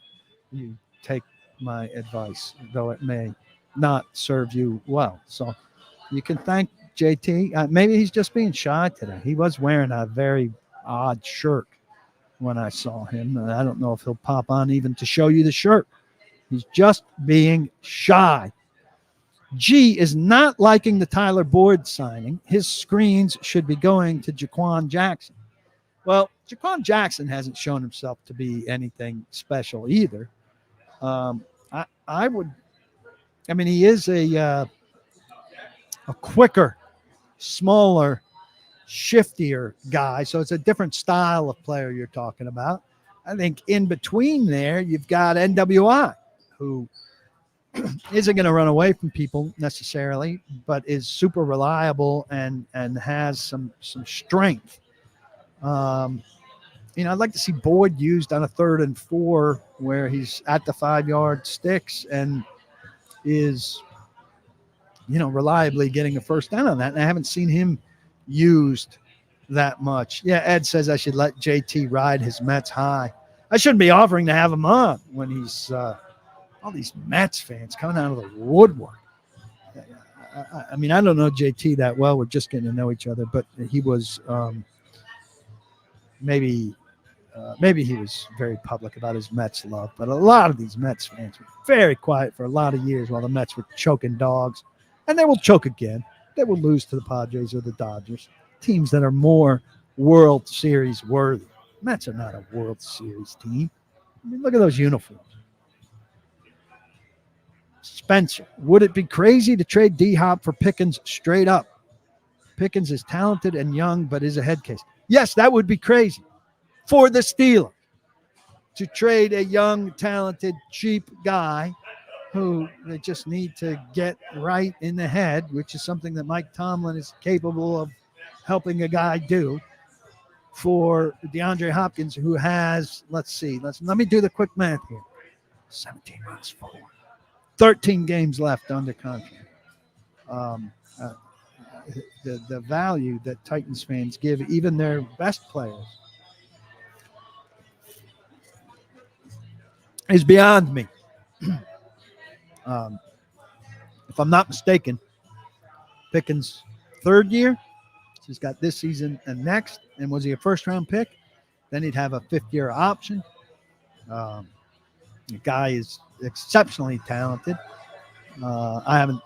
you take my advice, though it may not serve you well. So you can thank JT. Maybe he's just being shy today. He was wearing a very odd shirt when I saw him. And I don't know if he'll pop on even to show you the shirt. He's just being shy. G is not liking the Tyler Boyd signing. His screens should be going to Jaquan Jackson. Well, Jaquan Jackson hasn't shown himself to be anything special either. He is a quicker, smaller, shiftier guy. So it's a different style of player you're talking about. I think in between there, you've got NWI, who isn't going to run away from people necessarily, but is super reliable and has some strength. I'd like to see Boyd used on a 3rd and 4 where he's at the 5-yard sticks and is, reliably getting a first down on that. And I haven't seen him used that much. Yeah, Ed says I should let JT ride his Mets high. I shouldn't be offering to have him on when he's all these Mets fans coming out of the woodwork. I mean, I don't know JT that well. We're just getting to know each other, but he was maybe he was very public about his Mets love. But a lot of these Mets fans were very quiet for a lot of years while the Mets were choking dogs. And they will choke again. They will lose to the Padres or the Dodgers, teams that are more World Series worthy. Mets are not a World Series team. I mean, look at those uniforms. Spencer, would it be crazy to trade D-Hop for Pickens straight up? Pickens is talented and young, but is a head case. Yes, that would be crazy for the Steelers to trade a young, talented, cheap guy who they just need to get right in the head, which is something that Mike Tomlin is capable of helping a guy do, for DeAndre Hopkins, who has, let me do the quick math here. 17 months forward. 13 games left under contract. The value that Titans fans give even their best players is beyond me. If I'm not mistaken, Pickens' 3rd year, he's got this season and next, and was he a first-round pick? Then he'd have a 5th-year option. The guy is exceptionally talented. I haven't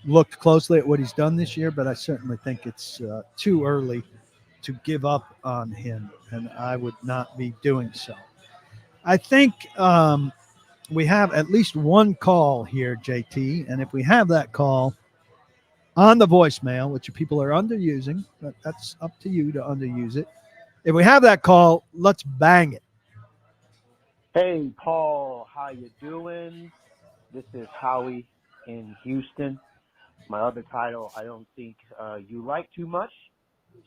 looked closely at what he's done this year, but I certainly think it's too early to give up on him, and I would not be doing so. I think we have at least one call here, JT, and if we have that call on the voicemail, which people are underusing, but that's up to you to underuse it. If we have that call, let's bang it. Hey, Paul, how you doing? This is Howie in Houston. My other title I don't think you like too much,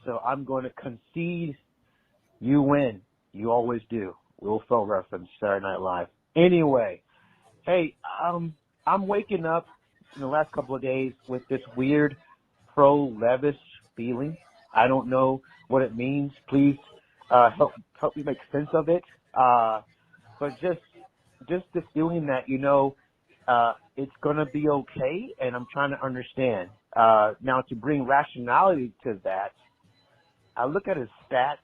so I'm going to concede you win. You always do. Will Ferrell reference, Saturday Night Live. Anyway, hey, I'm waking up in the last couple of days with this weird pro-Levis feeling. I don't know what it means. Please help me make sense of it. But just the feeling that, it's going to be okay, and I'm trying to understand. Now, to bring rationality to that, I look at his stats.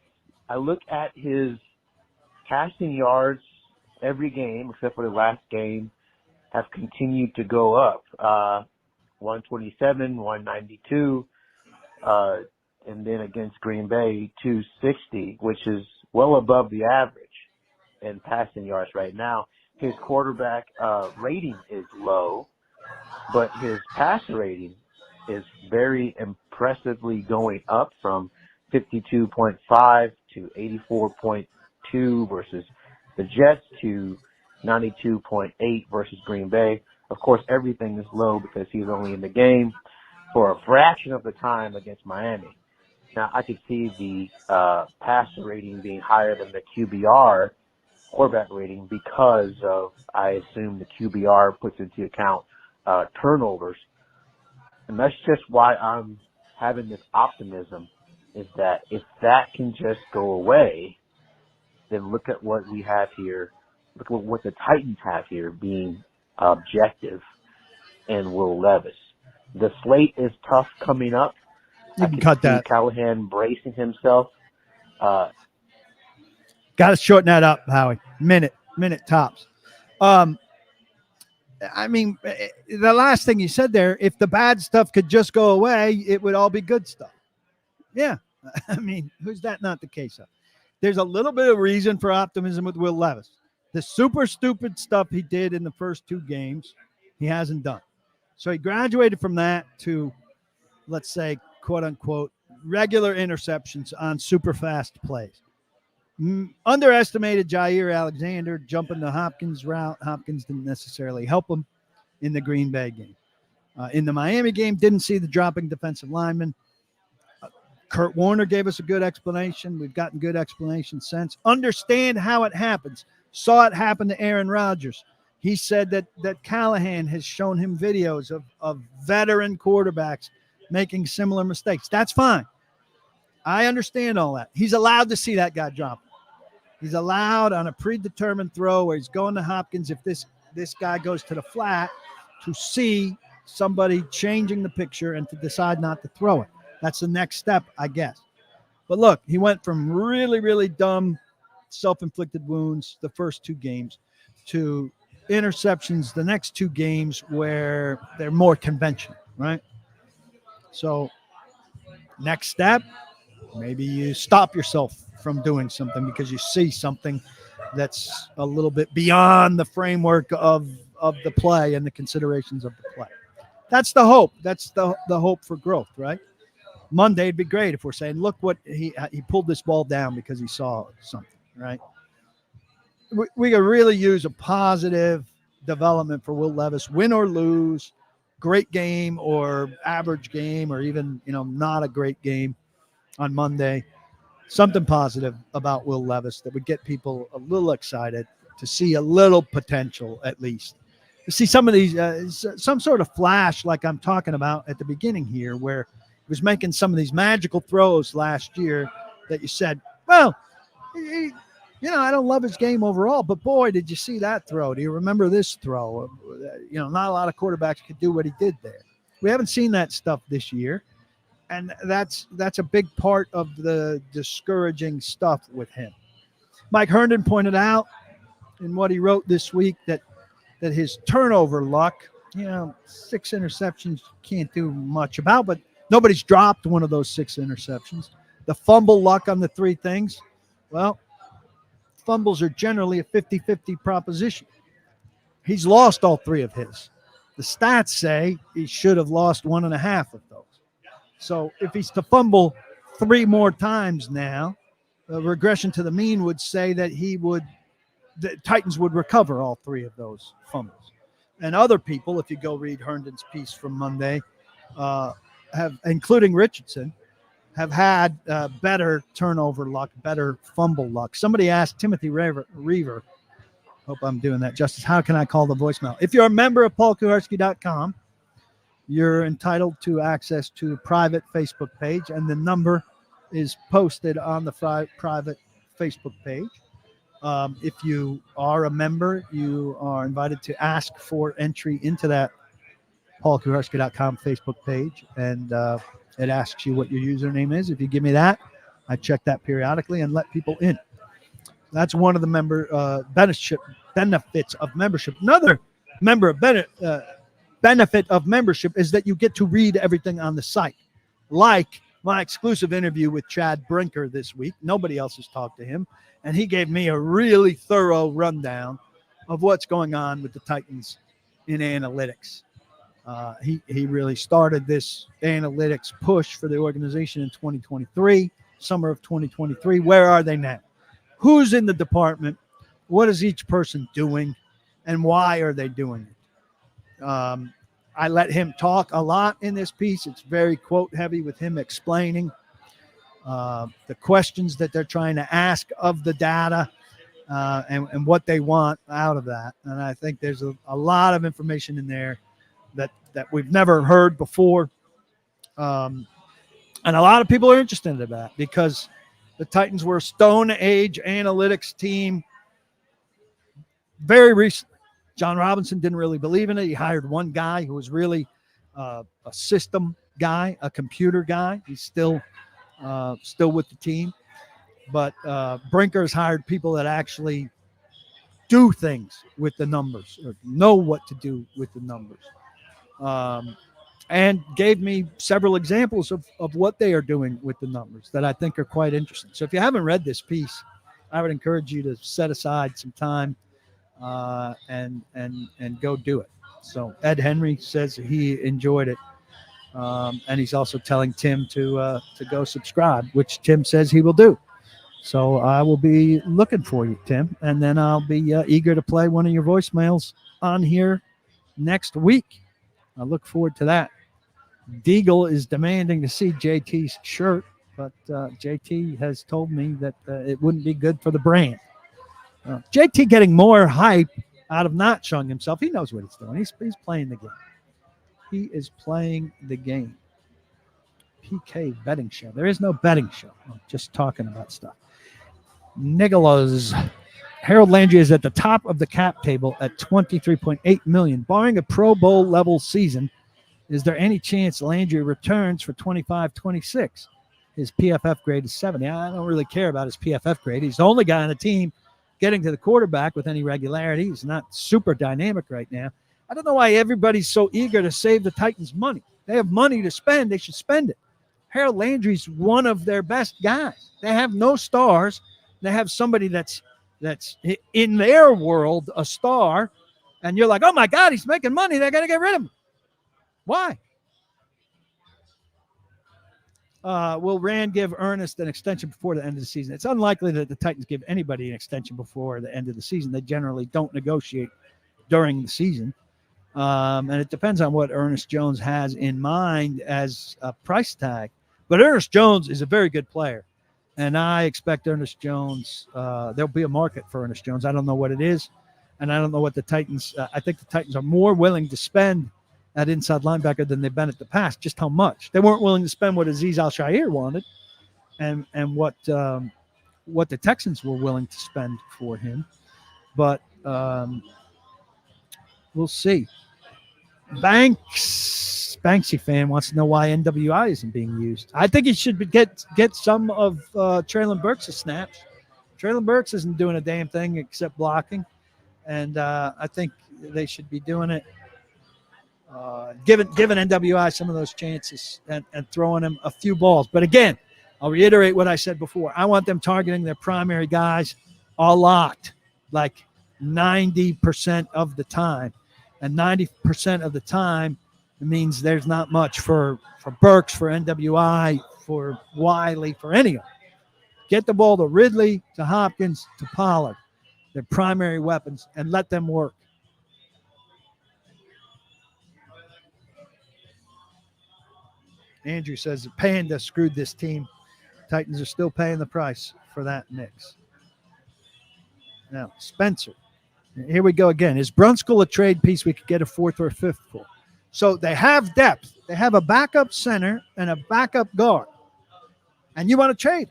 I look at his passing yards every game, except for the last game, have continued to go up. 127, 192, and then against Green Bay, 260, which is well above the average in passing yards right now. His quarterback rating is low, but his passer rating is very impressively going up from 52.5 to 84.2 versus the Jets to 92.8 versus Green Bay. Of course, everything is low because he's only in the game for a fraction of the time against Miami. Now, I could see the passer rating being higher than the QBR quarterback rating because of, I assume, the QBR puts into account turnovers. And that's just why I'm having this optimism, is that if that can just go away, then look at what we have here. Look at what the Titans have here being objective and Will Levis. The slate is tough coming up. You can cut that. Callahan bracing himself. Got to shorten that up, Howie. Minute tops. I mean, the last thing you said there, if the bad stuff could just go away, it would all be good stuff. Yeah. I mean, who's that not the case of? There's a little bit of reason for optimism with Will Levis. The super stupid stuff he did in the first 2 games, he hasn't done. So he graduated from that to, let's say, quote unquote, regular interceptions on super fast plays. Underestimated Jair Alexander jumping the Hopkins route. Hopkins didn't necessarily help him in the Green Bay game. In the Miami game, didn't see the dropping defensive lineman. Kurt Warner gave us a good explanation. We've gotten good explanations since. Understand how it happens. Saw it happen to Aaron Rodgers. He said that Callahan has shown him videos of veteran quarterbacks making similar mistakes. That's fine. I understand all that. He's allowed to see that guy drop. He's allowed on a predetermined throw where he's going to Hopkins, if this guy goes to the flat, to see somebody changing the picture and to decide not to throw it. That's the next step, I guess. But look, he went from really, really dumb self-inflicted wounds the first 2 games to interceptions the next 2 games where they're more conventional, right? So next step, maybe you stop yourself from doing something because you see something that's a little bit beyond the framework of the play and the considerations of the play. That's the hope. That's the hope for growth, right? Monday, it'd be great if we're saying, look what he pulled this ball down because he saw something, right? We could really use a positive development for Will Levis, win or lose, great game or average game, or even, not a great game on Monday. Something positive about Will Levis that would get people a little excited to see a little potential, at least. To see some of these, some sort of flash like I'm talking about at the beginning here, where he was making some of these magical throws last year that you said, well, I don't love his game overall, but boy, did you see that throw? Do you remember this throw? Not a lot of quarterbacks could do what he did there. We haven't seen that stuff this year, and that's a big part of the discouraging stuff with him. Mike Herndon pointed out in what he wrote this week that his turnover luck, 6 interceptions can't do much about, but nobody's dropped one of those 6 interceptions. The fumble luck on the 3 things, well, fumbles are generally a 50-50 proposition. He's lost all 3 of his. The stats say he should have lost 1.5 of those. So if he's to fumble 3 more times now, the regression to the mean would say that the Titans would recover all 3 of those fumbles. And other people, if you go read Herndon's piece from Monday, have, including Richardson, have had better turnover luck, better fumble luck. Somebody asked Timothy Reaver, hope I'm doing that justice, how can I call the voicemail? If you're a member of PaulKuharsky.com, you're entitled to access to the private Facebook page, and the number is posted on the private Facebook page. If you are a member, you are invited to ask for entry into that PaulKuharsky.com Facebook page, and it asks you what your username is. If you give me that, I check that periodically and let people in. That's one of the member benefits of membership. Another benefit of membership is that you get to read everything on the site, like my exclusive interview with Chad Brinker this week. Nobody else has talked to him, and he gave me a really thorough rundown of what's going on with the Titans in analytics. He really started this analytics push for the organization in 2023, summer of 2023. Where are they now? Who's in the department? What is each person doing? And why are they doing it? I let him talk a lot in this piece. It's very quote heavy with him explaining the questions that they're trying to ask of the data and what they want out of that. And I think there's a lot of information in there that we've never heard before. And a lot of people are interested in that because the Titans were a Stone Age analytics team very recently. John Robinson didn't really believe in it. He hired one guy who was really a system guy, a computer guy. He's still with the team. But Brinker's hired people that actually do things with the numbers or know what to do with the numbers. And gave me several examples of what they are doing with the numbers that I think are quite interesting. So if you haven't read this piece, I would encourage you to set aside some time and go do it. So Ed Henry says he enjoyed it. And he's also telling Tim to go subscribe, which Tim says he will do. So I will be looking for you, Tim, and then I'll be eager to play one of your voicemails on here next week. I look forward to that. Deagle is demanding to see JT's shirt, but JT has told me that it wouldn't be good for the brand. JT getting more hype out of not showing himself. He knows what he's doing. He's playing the game. He is playing the game. PK betting show. There is no betting show. I'm just talking about stuff. Nicholas. Harold Landry is at the top of the cap table at $23.8 million. Barring a Pro Bowl level season, is there any chance Landry returns for 25-26? His PFF grade is 70. I don't really care about his PFF grade. He's the only guy on the team getting to the quarterback with any regularity. He's not super dynamic right now. I don't know why everybody's so eager to save the Titans money. They have money to spend. They should spend it. Harold Landry's one of their best guys. They have no stars. They have somebody that's in their world a star, and you're like, oh my God, he's making money. They're going to get rid of him. Why? Will Rand give Ernest an extension before the end of the season? It's unlikely that the Titans give anybody an extension before the end of the season. They generally don't negotiate during the season. And it depends on what Ernest Jones has in mind as a price tag. But Ernest Jones is a very good player. And I expect Ernest Jones, there'll be a market for Ernest Jones. I don't know what it is. And I don't know what the Titans, I think the Titans are more willing to spend at inside linebacker than they've been at the past. Just how much? They weren't willing to spend what Azeez Al-Shaair wanted and what the Texans were willing to spend for him. But we'll see. Banksy fan wants to know why NWI isn't being used. I think he should get some of Traylon Burks' snaps. Traylon Burks isn't doing a damn thing except blocking, and I think they should be doing it, giving NWI some of those chances and throwing him a few balls. But again, I'll reiterate what I said before. I want them targeting their primary guys a lot, like 90% of the time. And 90% of the time, it means there's not much for Burks, for NWI, for Wiley, for any of them. Get the ball to Ridley, to Hopkins, to Pollard, their primary weapons, and let them work. Andrew says the Panda screwed this team. Titans are still paying the price for that mix. Now, Spencer. Here we go again. Is Brunskill a trade piece we could get a fourth or a fifth for? So they have depth. They have a backup center and a backup guard. And you want to trade.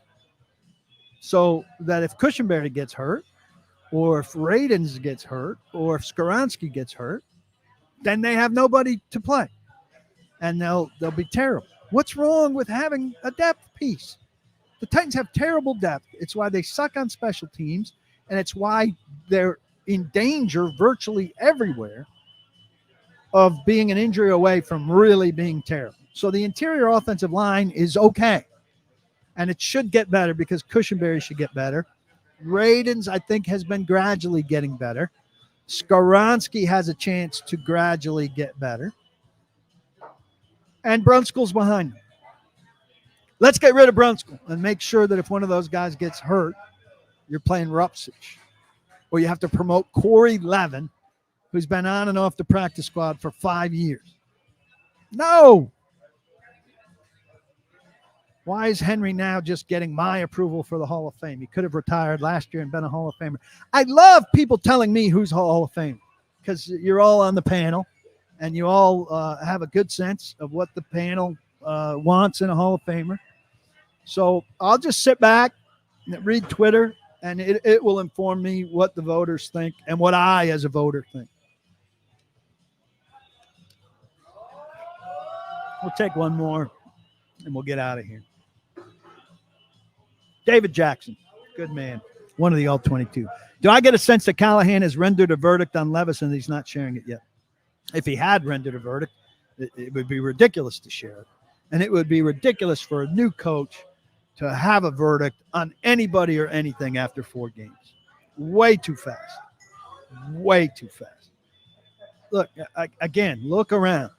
So that if Cushenberry gets hurt, or if Radens gets hurt, or if Skoronski gets hurt, then they have nobody to play. And they'll be terrible. What's wrong with having a depth piece? The Titans have terrible depth. It's why they suck on special teams, and it's why they're in danger virtually everywhere of being an injury away from really being terrible. So the interior offensive line is okay. And it should get better because Cushenberry should get better. Radens, I think, has been gradually getting better. Skoronski has a chance to gradually get better. And Brunskill's behind him. Let's get rid of Brunskill and make sure that if one of those guys gets hurt, you're playing Rupsich. Or you have to promote Corey Levin, who's been on and off the practice squad for 5 years. No. Why is Henry now just getting my approval for the Hall of Fame? He could have retired last year and been a Hall of Famer. I love people telling me who's Hall of Fame because you're all on the panel and you all have a good sense of what the panel wants in a Hall of Famer. So I'll just sit back and read Twitter, and it will inform me what the voters think and what I, as a voter, think. We'll take one more, and we'll get out of here. David Jackson, good man, one of the All-22. Do I get a sense that Callahan has rendered a verdict on Levis and he's not sharing it yet? If he had rendered a verdict, it would be ridiculous to share it. And it would be ridiculous for a new coach to have a verdict on anybody or anything after 4 games. Way too fast. Way too fast. Look, again, look around.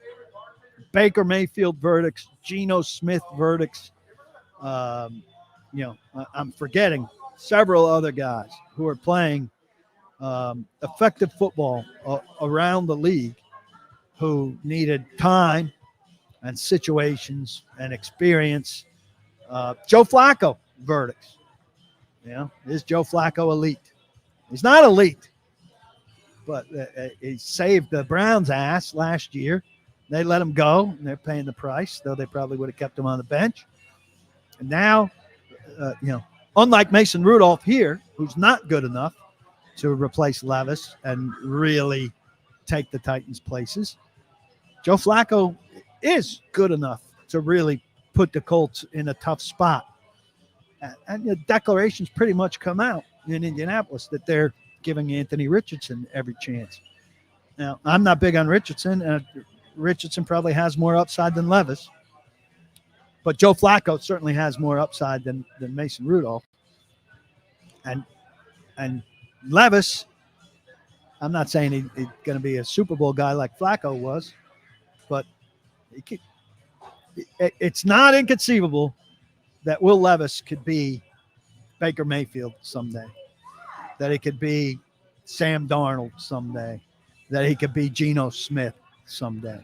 Baker Mayfield verdicts, Geno Smith verdicts. I'm forgetting several other guys who are playing effective football around the league who needed time and situations and experience. Joe Flacco verdicts. Is Joe Flacco elite? He's not elite, but he saved the Browns' ass last year. They let him go, and they're paying the price, though they probably would have kept him on the bench. And now, unlike Mason Rudolph here, who's not good enough to replace Levis and really take the Titans' places, Joe Flacco is good enough to really put the Colts in a tough spot. And the declarations pretty much come out in Indianapolis that they're giving Anthony Richardson every chance. Now, I'm not big on Richardson. Richardson probably has more upside than Levis. But Joe Flacco certainly has more upside than Mason Rudolph. And Levis, I'm not saying he's going to be a Super Bowl guy like Flacco was, but it's not inconceivable that Will Levis could be Baker Mayfield someday, that he could be Sam Darnold someday, that he could be Geno Smith someday.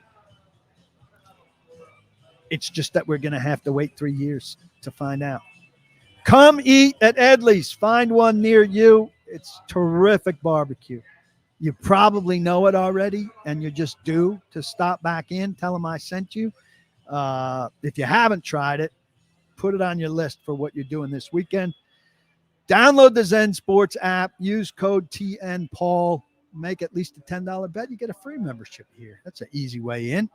It's just that we're going to have to wait 3 years to find out. Come eat at Edley's. Find one near you. It's terrific barbecue. You probably know it already, and you're just due to stop back in. Tell them I sent you. If you haven't tried it, put it on your list for what you're doing this weekend. Download the ZenSports app. Use code TNPaul. Make at least a $10 bet. You get a free membership here. That's an easy way in.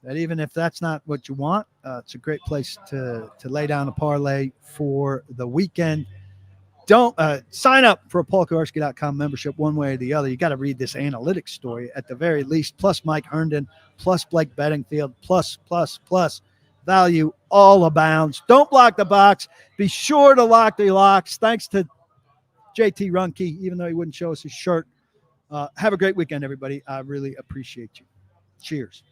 That even if that's not what you want, it's a great place to lay down a parlay for the weekend. Don't sign up for a PaulKuharsky.com membership one way or the other. You got to read this analytics story at the very least, plus Mike Herndon, plus Blake Bedingfield, plus. Value all abounds. Don't block the box. Be sure to lock the locks. Thanks to JT Runke, even though he wouldn't show us his shirt. Have a great weekend, everybody. I really appreciate you. Cheers.